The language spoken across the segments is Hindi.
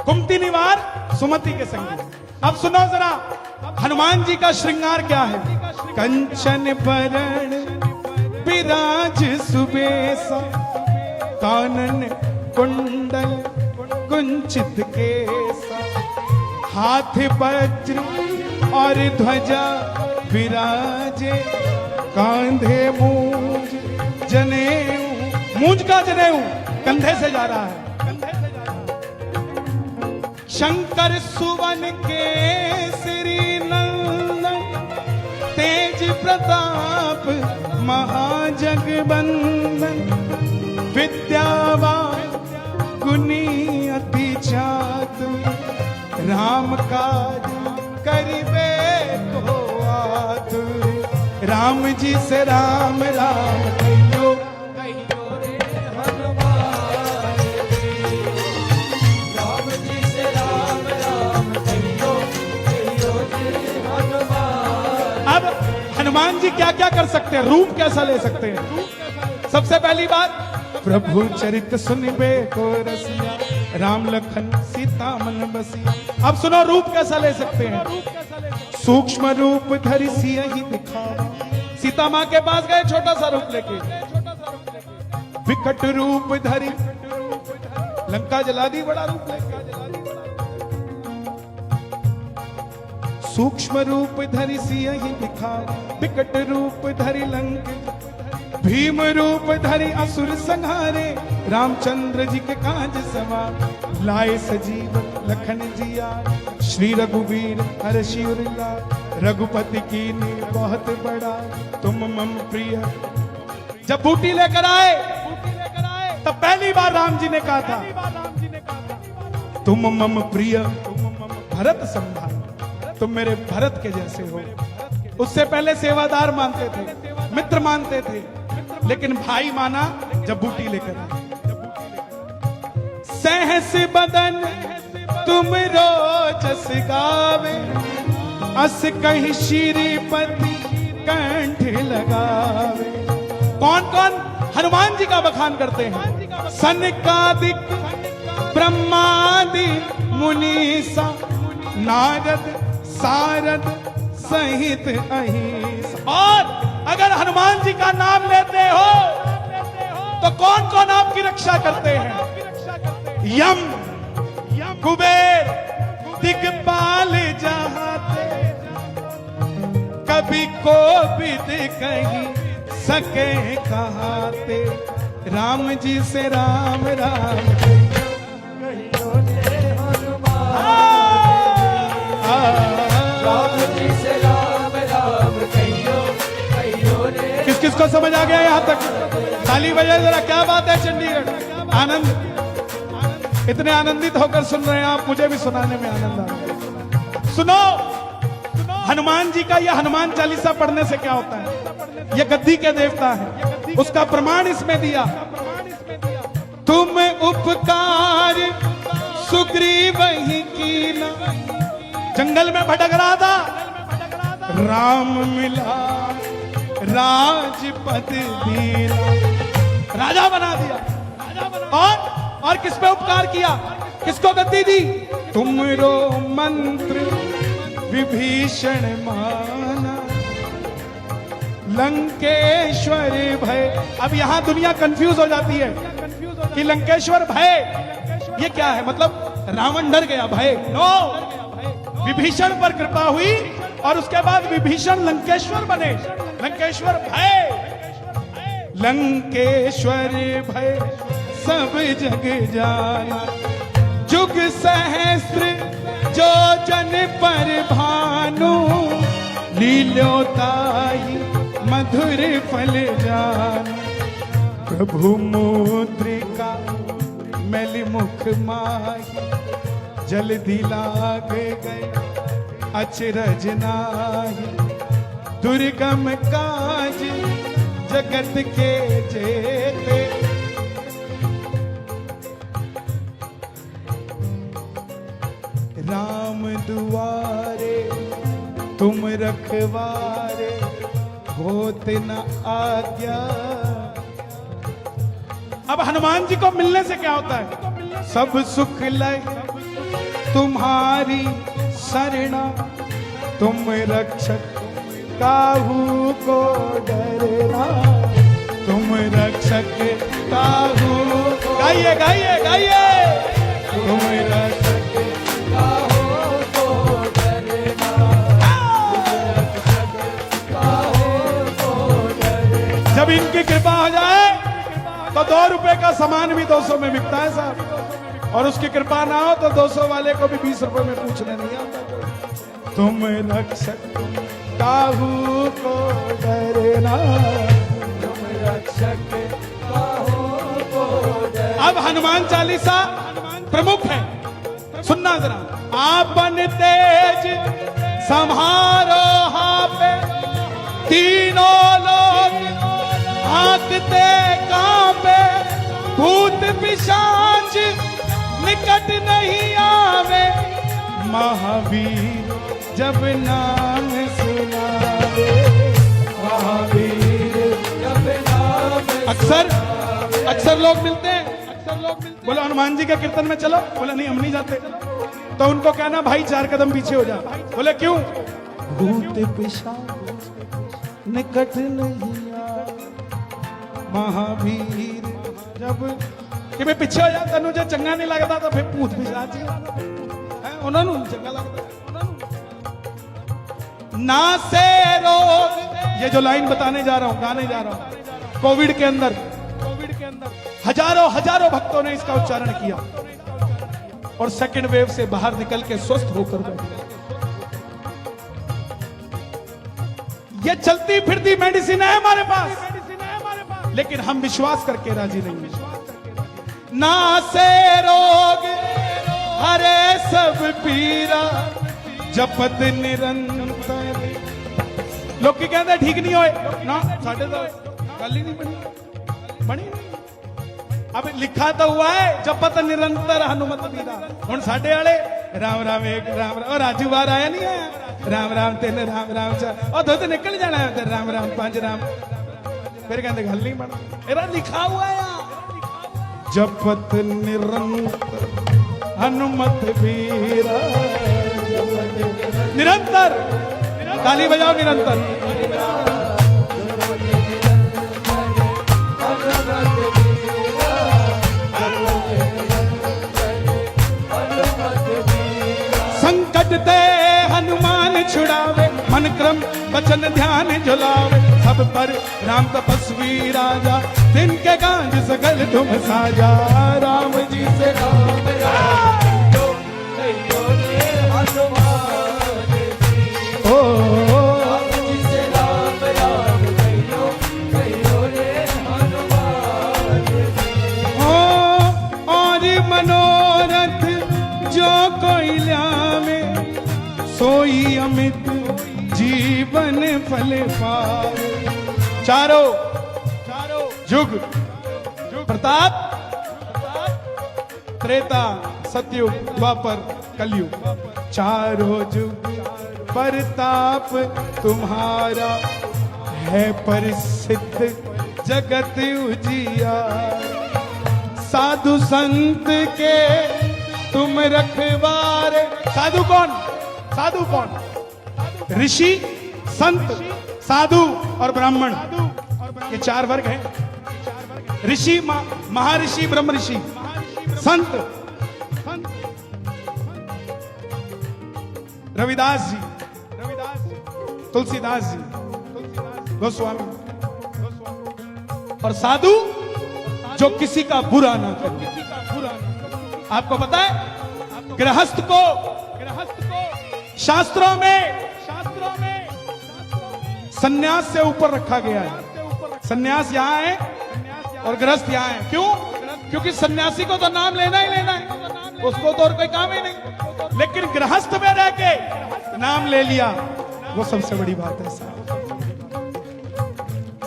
कुमति निवार सुमति के संगी। अब सुनो जरा हनुमान जी का श्रृंगार क्या है। कंचन बरण विराज सुबेसा, कानन कुंडल कुंचित केसा, हाथ वज्र और ध्वजा विराजे, कांधे मूंज जनेऊ। मूंज का जनेऊ कंधे से जा रहा है। शंकर सुवन केसरी नंदन, तेज प्रताप महाजगबंदन, विद्यावान गुणी अति चातुर, राम काज करिबे को आतुर। राम जी से राम राम कहियो, कहियो रे हनुमान जी। राम जी से राम राम कहियो, कहियो रे हनुमान। अब हनुमान जी क्या क्या कर सकते हैं, रूप कैसा ले सकते हैं। सबसे पहली बात, प्रभु चरित सुनिबे को रसिया, राम लखन सीता मन बसिया। अब सुनो रूप कैसा ले सकते हैं। सूक्ष्म रूप धरि सियहि दिखावा, सीता मां के पास गए छोटा सा रूप लेके। विकट रूप धरि लंका जला दी बड़ा रूप लेके। सूक्ष्म रूप धरि सियहि दिखावा, विकट रूप धरि लंक, भीम रूप धरि असुर संहारे, रामचंद्र जी के काज सवार। लाए सजीवन लखन जिया, श्री रघुवीर हर्षि उर लाए, रघुपति कीन्ही बहुत बड़ा, तुम मम प्रिय। जब बूटी लेकर आए तब पहली बार राम जी ने कहा था, तुम मम प्रिय भरत संभाल, तुम मेरे भरत के जैसे हो। उससे पहले सेवादार मानते थे, मित्र मानते थे, लेकिन भाई माना जब बूटी लेकर आए। सहस बदन तुम रोजस गावे, अस कहीं श्रीपति कंठ लगावे। कौन कौन हनुमान जी का बखान करते हैं। सनकादिक ब्रह्मादि मुनीसा, नारद सारद सहित अहिंसा। और अगर हनुमान जी का नाम लेते हो तो कौन कौन आपकी रक्षा करते हैं। यम, कुबेर, दिग्पाल जहाते, कभी कोविद कहीं सके कहाते। राम जी से राम राम कहियो रे हनुमान। राम जी से राम राम कहियो, कहियो रे। किस किस को समझ आ गया यहाँ तक। ताली बजाए जरा, क्या बात है चंडीगढ़। आनंद, इतने आनंदित होकर सुन रहे हैं आप, मुझे भी सुनाने में आनंद आ रहा है। सुनो हनुमान जी का, यह हनुमान चालीसा पढ़ने से क्या होता है। यह गद्दी के देवता है, उसका प्रमाण इसमें दिया। तुम उपकार सुग्रीव ही कीना, जंगल में भटक रहा था, राम मिला राजपद दीना, राजा बना दिया। और किस पे उपकार किया, किसको गद्दी दी। तुमरो मंत्र विभीषण माना, लंकेश्वर भय। अब यहां दुनिया कंफ्यूज हो जाती है कि लंकेश्वर भय ये क्या है, मतलब रावण डर गया, भय। नो, विभीषण पर कृपा हुई और उसके बाद विभीषण लंकेश्वर बने। लंकेश्वर भय, लंकेश्वर भय सब जग जाना, जुग सहस्त्र जो जन पर भानु, लील्योताहि मधुर फल जान। प्रभु मुद्रिका मैल मुख माही, जल्दी लाग गए अचरज नाही। दुर्गम काज जगत के जेते, राम दुआरे तुम रखवारे, होत न आज्ञा। अब हनुमान जी को मिलने से क्या होता है। सब सुख लय तुम्हारी शरणा, तुम रक्षक काहू को डरना, तुम रक्षक काहू को। गाइए गाइए गाइए। तुम रक्षक काहू को डरना, जब इनकी कृपा हो जाए तो 2 रुपए का सामान भी 200 में बिकता है साहब, और उसकी कृपा ना हो तो 200 वाले को भी 20 रुपए में पूछने नहीं आता। तुम रक्षक काहू को डरना, तुम रक्षक काहू को डरना। अब हनुमान चालीसा प्रमुख है, सुनना जरा। आपन तेज संहारो हापे, तीनों लोग हाकते कांपे, भूत पिशाच निकट नहीं आवे, महावीर जब नाम सुनावे, महावीर जब नाम। अक्सर लोग मिलते हैं, बोलो हनुमान जी के कीर्तन में चलो, बोले नहीं हम नहीं जाते, तो उनको कहना भाई 4 कदम पीछे हो जा। बोले क्यों? भूत पिशाच निकट नहीं महावीर जब कि मैं पीछे हो जाता, मुझे चंगा नहीं लगता तो फिर भूत पिशाच उन्होंने चंगा लगता। ना से रोग, ये जो लाइन बताने जा रहा हूं, गाने जा रहा हूं, कोविड के अंदर हजारों भक्तों ने इसका उच्चारण किया और सेकंड वेव से बाहर निकल के स्वस्थ होकर बैठे। ये चलती फिरती मेडिसिन है हमारे पास, लेकिन हम विश्वास करके राजी नहीं हैं। ना से रोग हरे सब पीरा, जपत निरंतर। लोग की कहते ठीक नहीं होए ना, साढ़े तो गल ही नहीं बनी नहीं। अब लिखा तो हुआ है जपत निरंतर हनुमत पीरा। हुण साढ़े वाले राम राम एक राम राम, और राजू बार आया नहीं आया, राम राम 3 राम राम 4, और दुध निकल जाना है उधर, राम राम 5 राम। फिर कहते गल नहीं बना, मेरा लिखा हुआ है जपत निरंतर हनुमत वीरा, निरंतर। ताली बजाओ निरंतर। संकट ते हनुमान छुड़ावे, मन क्रम वचन ध्यान झुलावे, सब पर राम तपस्वी राजा, दिन के काज सकल तुम साजा। राम जी से मनोरथ जो कोई ल्यावे, सोई अमित जीवन फल पावे। चारों युग प्रताप, त्रेता सतयुग द्वापर कलयुग, चारों युग प्रताप तुम्हारा, है प्रसिद्ध जगत उजियारा। साधु संत के तुम रखवारे। साधु कौन? साधु कौन? ऋषि, संत, साधु और ब्राह्मण, ये 4 वर्ग हैं। ऋषि, महर्षि, ब्रह्म ऋषि, संत रविदास जी, तुलसीदास जी, गोस्वामी, और साधु जो किसी का बुरा ना करे। आपको पता है गृहस्थ को शास्त्रों में सन्यास से ऊपर रखा गया है। सन्यास यहाँ है और गृहस्थ यहाँ है। क्यों? क्योंकि सन्यासी को तो नाम लेना ही लेना है, उसको तो और कोई काम ही नहीं। लेकिन गृहस्थ में रह के नाम ले लिया, वो सबसे बड़ी बात है।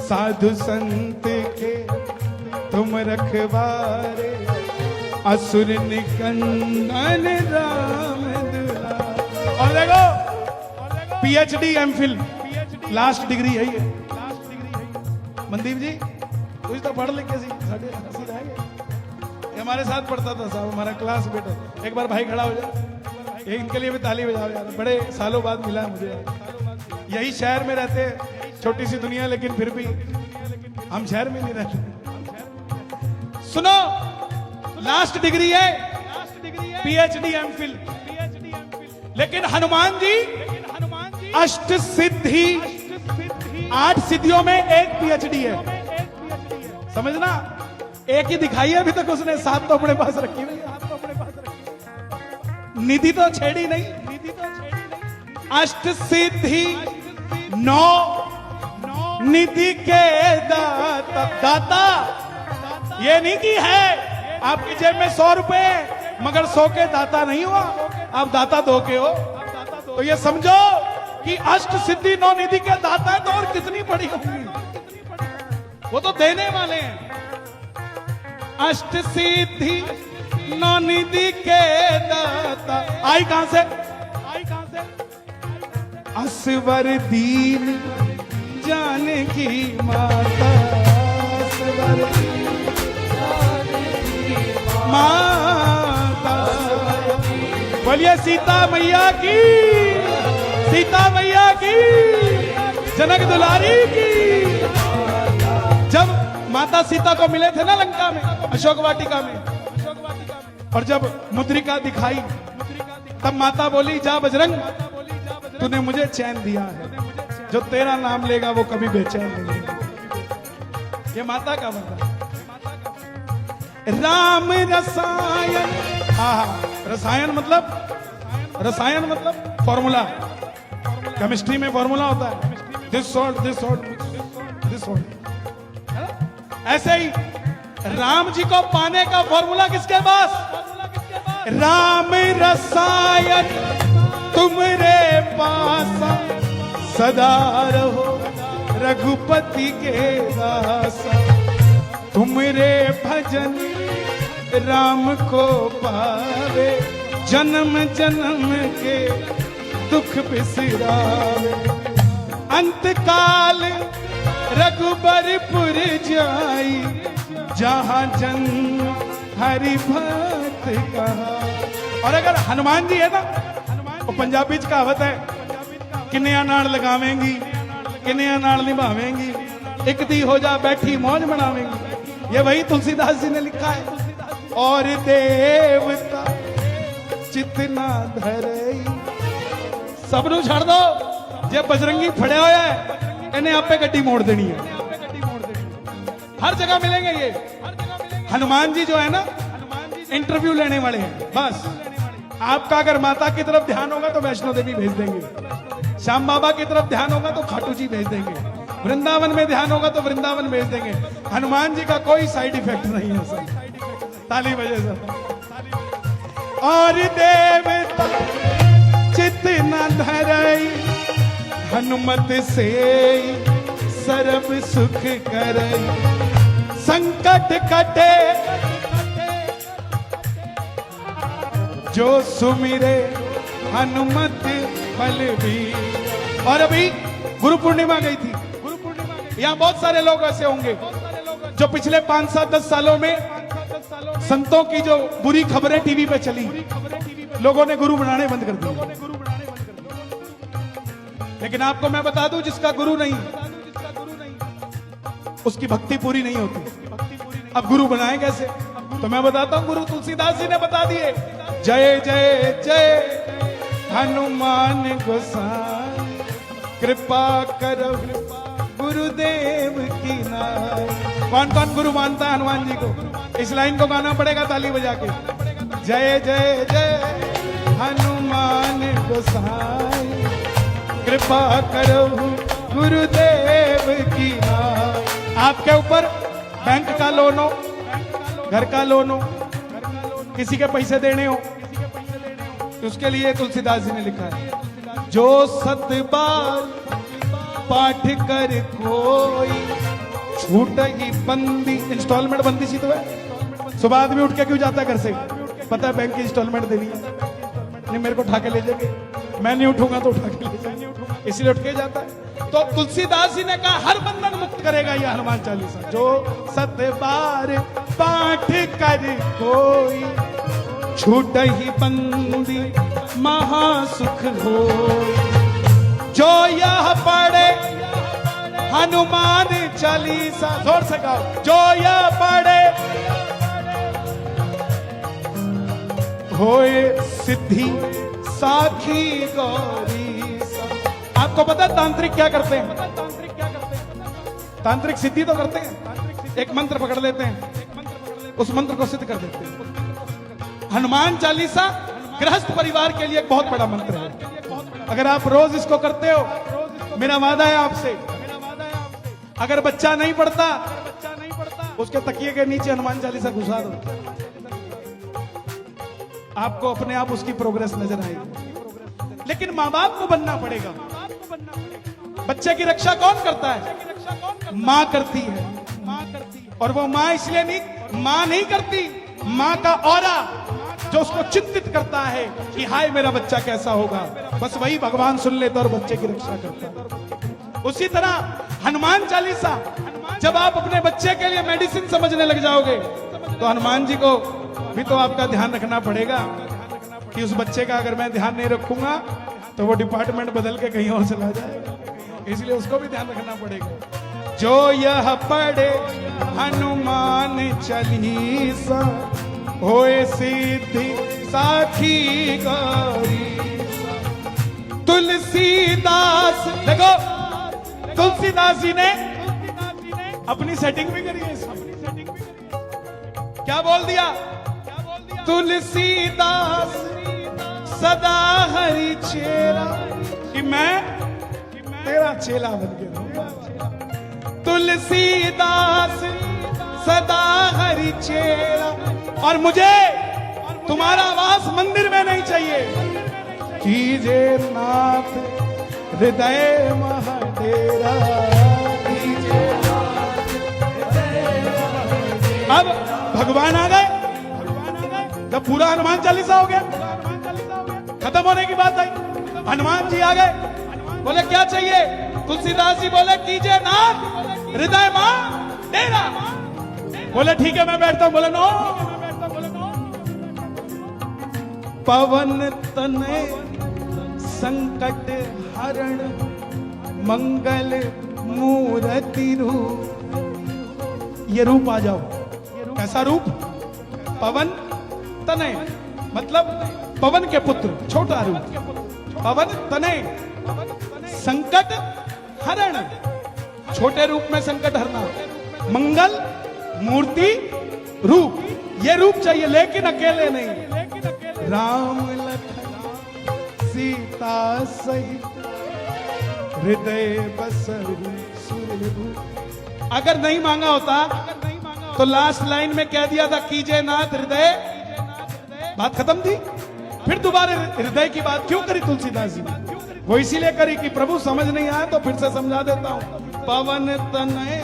साधु संत के तुम रखवारे, असुर निकंदन राम दुलारे। और देखो पीएचडी एमफिल लास्ट डिग्री है ये। मनदीप जी कुछ तो पढ़ लिख के ये हमारे साथ पढ़ता था साहब, हमारा क्लास बेटा। एक बार भाई खड़ा हो जाए, ये इनके लिए भी ताली बजाओ यार, बड़े सालों बाद मिला है मुझे यार। यही शहर में रहते हैं, छोटी सी दुनिया, लेकिन फिर भी हम शहर में नहीं रहते। सुनो, लास्ट डिग्री है पीएचडी एमफिल, लेकिन हनुमान जी अष्ट सिद्धि, 8 सिद्धियों में एक पीएचडी है। समझना, एक ही दिखाई है अभी तक उसने, 7 तो अपने पास रखी हुई है। निधि तो छेड़ी नहीं। अष्ट सिद्धि 9 निधि के दाता। ये नहीं कि है आपकी जेब में 100 रुपए, मगर 100 के दाता नहीं हुआ, आप दाता 2 के हो। तो ये समझो कि अष्ट सिद्धि 9 निधि के दाता है, तो और कितनी बड़ी होगी, वो तो देने वाले हैं। अष्ट सिद्धि 9 निधि के दाता। आई कहां से? असवर दीन जानकी माता, असवर माता। बोलिए सीता मैया की, सीता मैया की, जनक दुलारी की। जब माता सीता को मिले थे ना लंका में, अशोक वाटिका में, और जब मुद्रिका दिखाई, तब माता बोली, जा बजरंग, तूने मुझे चैन दिया है, जो तेरा नाम लेगा वो कभी बेचैन नहीं होगा। ये माता का मतलब। राम रसायन, रसायन मतलब फॉर्मूला। केमिस्ट्री में फॉर्मूला होता है, this salt this salt this salt. ऐसे ही राम जी को पाने का फॉर्मूला किसके पास? राम रसायन तुमरे पास, सदा रहो रघुपति के दास। तुमरे भजन राम को पावे, जन्म जन्म के दुख बिसरावे। अंत काल रघुबरपुर जाई, जहां जन्म हरि भक्त कहा। और अगर हनुमान जी है ना, वो पंजाबी च कहावत है, किन्निया नाल लगावेंगी किन्निया नाल निभावेंगी, एक दी हो जा बैठी मौज मनावेंगी। ये वही तुलसीदास जी ने लिखा है। और देवता चितना धरई, सबनू छड़ दो, जे बजरंगी फड़े होया है, इन्हें आपे गड्डी मोड़ देनी है। हर जगह मिलेंगे ये हनुमान जी। जो है ना, इंटरव्यू लेने वाले हैं। बस आपका अगर माता की तरफ ध्यान होगा तो वैष्णो देवी भेज देंगे, श्याम बाबा की तरफ ध्यान होगा तो खाटू जी भेज देंगे, वृंदावन में ध्यान होगा तो वृंदावन भेज देंगे। हनुमान जी का कोई साइड इफेक्ट नहीं है सर। ताली बजे सर। और देवता चित न धरई, हनुमत से सर्व सुख करई। संकट कटे जो सुमिरे, हनुमत बलबीर। और अभी गुरु पूर्णिमा गई थी, यहाँ बहुत सारे लोग ऐसे होंगे जो पिछले 5-7-10 सालों में संतों की जो बुरी खबरें टीवी पे चली, लोगों ने गुरु बनाने बंद कर दिए। लेकिन आपको मैं बता दूं, जिसका गुरु नहीं, उसकी भक्ति पूरी नहीं होती। अब गुरु बनाए कैसे? तो मैं बताता हूं, गुरु तुलसीदास जी ने बता दिए। जय जय जय हनुमान गोसाई, कृपा करो गुरुदेव की नाई। कौन कौन गुरु मानता है हनुमान जी को? इस लाइन को गाना पड़ेगा ताली बजा के। जय जय जय हनुमान गोसाई, कृपा करो गुरुदेव की नाई। आपके ऊपर बैंक का लोन हो, घर का लोन हो, किसी के पैसे देने हो, तो उसके लिए तुलसीदास जी ने लिखा है, जो 7 बार पाठ कर कोई, छूट ही बंदी। इंस्टॉलमेंट बंदी सी तो है। सुबह आदमी उठ के क्यों जाता है घर से? पता है बैंक की इंस्टॉलमेंट देनी है, नहीं मेरे को उठा के ले जाएंगे, मैं नहीं उठूंगा तो उठा के ले जाएंगे, इसलिए उठ के जाता है। तो तुलसीदास जी ने कहा हर बंधन मुक्त करेगा ये हनुमान चालीसा। जो 7 बार बांट कर कोई, छूट ही बंदी महासुख हो। जो यह पढ़े हनुमान चालीसा, जोर से गाओ, जो यह पढ़े होए सिद्धि साखी गौरी सा। आपको पता है तांत्रिक क्या करते हैं? तांत्रिक सिद्धि तो करते हैं, एक मंत्र पकड़ लेते हैं, उस मंत्र को सिद्ध कर देते हैं। हनुमान चालीसा गृहस्थ परिवार के लिए एक बहुत बड़ा मंत्र है। अगर आप रोज इसको करते हो, मेरा वादा है आपसे, अगर बच्चा नहीं पढ़ता उसके तकिए के नीचे हनुमान चालीसा घुसा दो, आपको अपने आप उसकी प्रोग्रेस नजर आएगी। लेकिन माँ बाप को बनना पड़ेगा। बच्चे की रक्षा कौन करता है? माँ करती है। और वो माँ इसलिए नहीं, माँ नहीं करती, माँ का औरा जो उसको चिंतित करता है कि हाय मेरा बच्चा कैसा होगा, बस वही भगवान सुन लेता और बच्चे की रक्षा करता है। उसी तरह हनुमान चालीसा, जब आप अपने बच्चे के लिए मेडिसिन समझने लग जाओगे तो हनुमान जी को भी तो आपका ध्यान रखना पड़ेगा कि उस बच्चे का अगर मैं ध्यान नहीं रखूंगा तो वो डिपार्टमेंट बदल के कहीं और चला जाएगा, इसलिए उसको भी ध्यान रखना पड़ेगा। जो यह पढ़े हनुमान चालीसा, होए सिद्धि साखी गौरी। तुलसीदास, देखो तुलसीदास जी ने अपनी सेटिंग भी करी है इसमें। क्या बोल दिया? तुलसीदास सदा हरि चेला, कि मैं तेरा चेला बन गया। तुलसीदास सदा हरि चेला, और मुझे तुम्हारा वास मंदिर में नहीं चाहिए। कीजे नाथ हृदय महाडेरा, अब भगवान आ गए। जब पूरा हनुमान चालीसा हो गया, खत्म होने की बात आई, हनुमान जी आ गए। बोले क्या चाहिए? तुलसीदास जी बोले कीजिए नाथ हृदय मां डेरा। बोले ठीक है मैं बैठता हूं। बोले नो। पवन तनय संकट हरण, मंगल मूर्ति रूप। ये रूप आ जाओ। कैसा रूप? पवन तनय, मतलब पवन के पुत्र, छोटा रूप। पवन तनय संकट हरण, छोटे रूप में संकट हरना। मंगल मूर्ति रूप, ये रूप चाहिए, लेकिन अकेले नहीं। राम लखन सीता सहित, हृदय बसहु सुरभूप। अगर नहीं मांगा होता तो लास्ट लाइन में कह दिया था कीजिए नाथ हृदय, बात खत्म थी। फिर दोबारा हृदय की बात क्यों करी तुलसीदास जी ने? वो इसीलिए करी कि प्रभु समझ नहीं आया तो फिर से समझा देता हूं। पवन तनय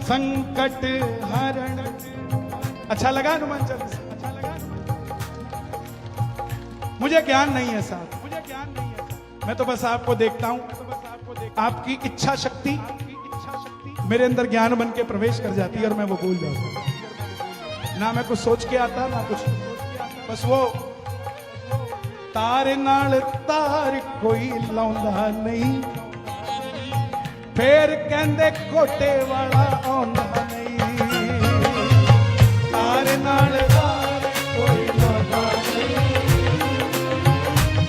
संकट हरण। अच्छा लगा हनुमान चालीसा? मुझे ज्ञान नहीं है साहब, मैं तो बस आपको देखता हूं। आपकी इच्छा शक्ति मेरे अंदर ज्ञान बन के प्रवेश कर जाती है और मैं वो भूल जाता हूं। ना मैं कुछ सोच के आता ना कुछ, बस वो तार नाल तार कोई लाउंदा नहीं, फिर कहंदे कोटे वाला आउंदा नहीं। तार नाल तार कोई लाउंदा नहीं,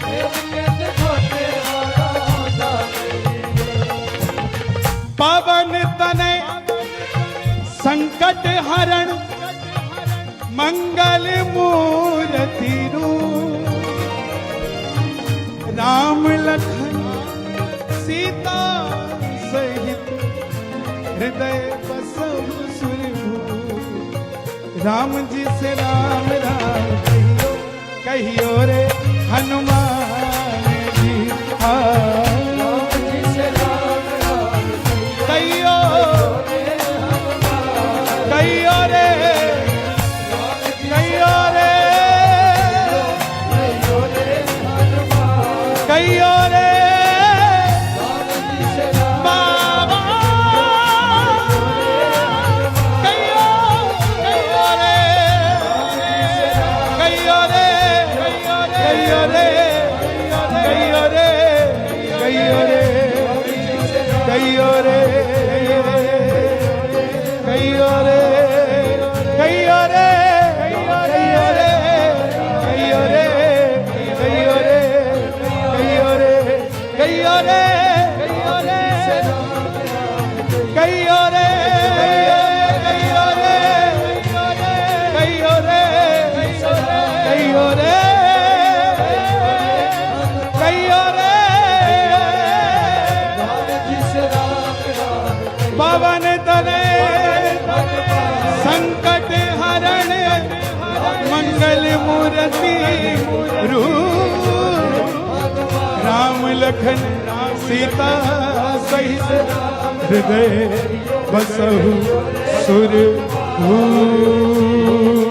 फिर कहंदे कोटे वाला आउंदा नहीं। पवन तनय संकट हरण, मंगल मूर्ति रूप। राम लखन सीता सहित, हृदय बसहु सुरभूप। राम जी से राम राम कहियो, कहियो रे हनुमान जी। राम जी से राम राम कहियो, कहियो रे, कहियो रे बाबा, कहियो, कहियो मूर्ति रूप राम लखन सीता सहित हृदय बसहु सुर भूप।